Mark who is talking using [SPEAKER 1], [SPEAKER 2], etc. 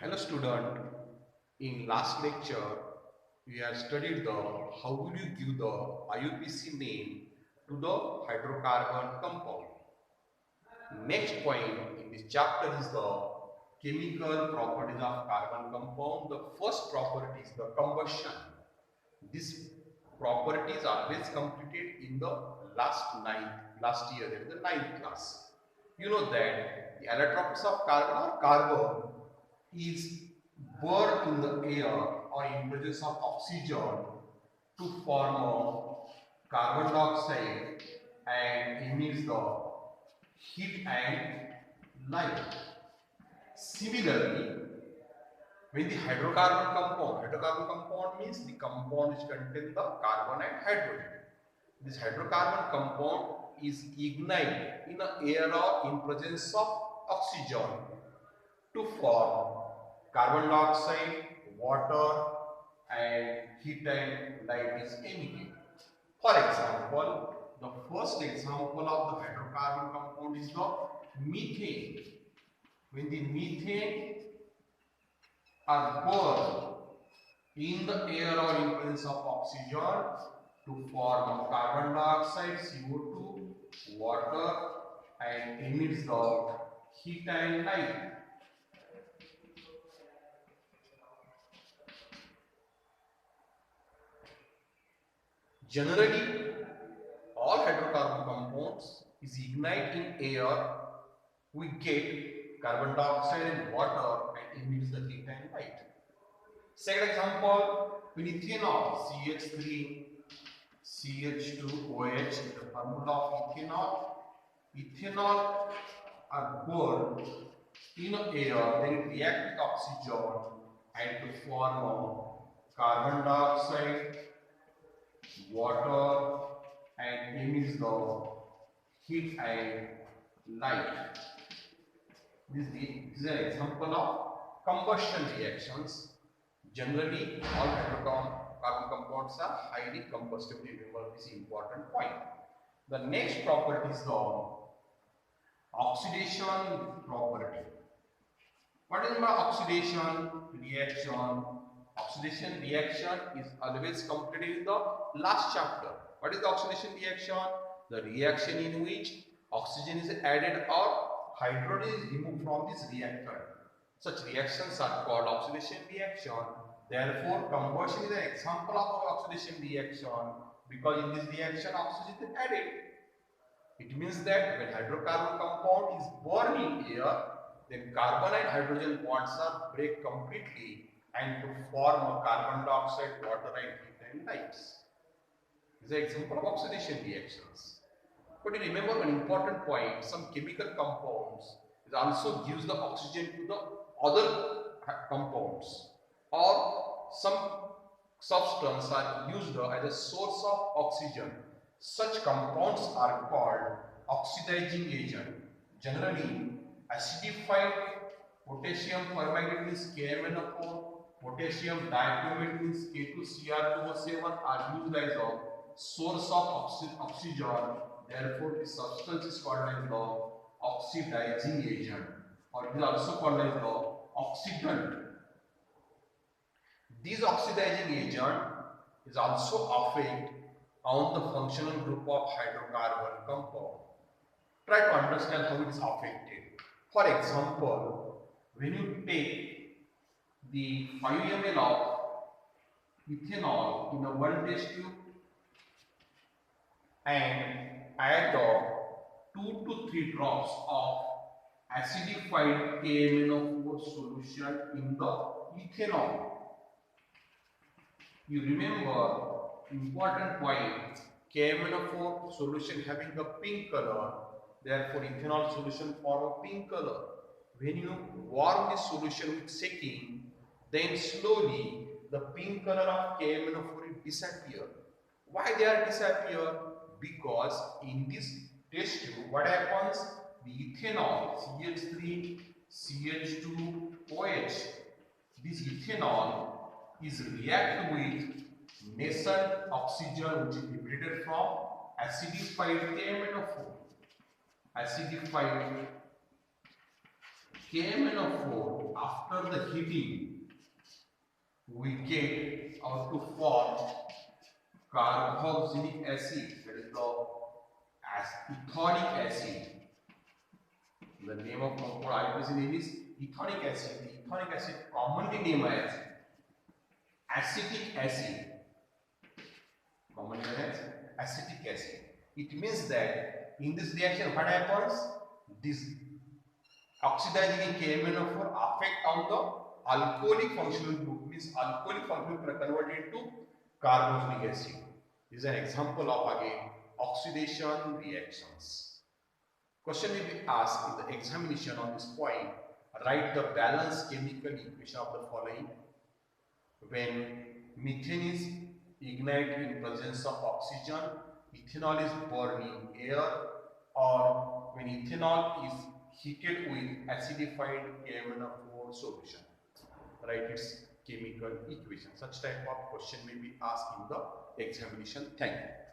[SPEAKER 1] Hello student, in last lecture we have studied the how will you give the IUPAC name to the hydrocarbon compound. Next point in this chapter is the chemical properties of carbon compound. The first property is the combustion. These properties are always completed in the last year, that is the ninth class. You know that the allotropes of carbon or carbon is burned in the air or in presence of oxygen to form a carbon dioxide and emits the heat and light. Similarly, when the hydrocarbon compound means the compound which contain the carbon and hydrogen. This hydrocarbon compound is ignited in the air or in presence of oxygen to form carbon dioxide, water and heat and light is emitted. For example, the first example of the hydrocarbon compound is the methane. When the methane are burned in the air or in presence of oxygen to form carbon dioxide, CO2, water and emits the heat and light. Generally, all hydrocarbon compounds is ignite in air, we get carbon dioxide and water and emits the heat and light. Second example, with ethanol, CH3, CH2OH, the formula of ethanol. Ethanol are burned in air, then it reacts with oxygen and to form carbon dioxide, water and emits the heat and light. This is an example of combustion reactions. Generally, all hydrocarbon compounds are highly combustible. Remember this important point. The next property is the oxidation property. What is my oxidation reaction? Oxidation reaction is always completed in the last chapter. What is the oxidation reaction? The reaction in which oxygen is added or hydrogen is removed from this reactant. Such reactions are called oxidation reaction. Therefore, combustion is an example of oxidation reaction because in this reaction oxygen is added. It means that when hydrocarbon compound is burned in air, then carbon and hydrogen bonds are break completely and to form a carbon dioxide, water and heat and lights. This is an example of oxidation reactions. But you remember one important point, some chemical compounds it also gives the oxygen to the other compounds or some substance are used as a source of oxygen. Such compounds are called oxidizing agent. Generally, acidified potassium permanganate means KMnO4, potassium dichromate means K2Cr2O7 are used as a source of oxygen. Therefore, this substance is called as the oxidizing agent, or it is also called as the oxidant. This oxidizing agent is also affect on the functional group of hydrocarbon compound. Try to understand how it is affected. For example, when you take the 5 ml of ethanol in a 1 test tube and add the 2 to 3 drops of acidified KMnO4 solution in the ethanol. You remember important point, KMnO4 solution having the pink color, therefore ethanol solution form a pink color. When you warm this solution with shaking, then slowly the pink color of KMnO4 will disappear. Why they are disappear? Because in this test tube, what happens? The ethanol CH3 CH2OH, this ethanol is react with nascent oxygen which is liberated from acidified KMnO4. Acidified KMnO4, after the heating, we get out to form carboxylic acid, that is the ethonic acid. The name of compound name is ethonic acid. The ethonic acid commonly named as acetic acid. Commonly known as acetic acid. It means that in this reaction, what happens? This oxidizing KMnO4 affect on the alcoholic functional group. Means alcoholic functional group converted into carboxylic acid. This is an example of again oxidation reactions. Question will be asked in the examination on this point. Write the balanced chemical equation of the following. When methane is ignited in presence of oxygen, ethanol is burning air, or when ethanol is heated with acidified KMnO4 solution. Write its chemical equation. Such type of question may be asked in the examination. Thank you.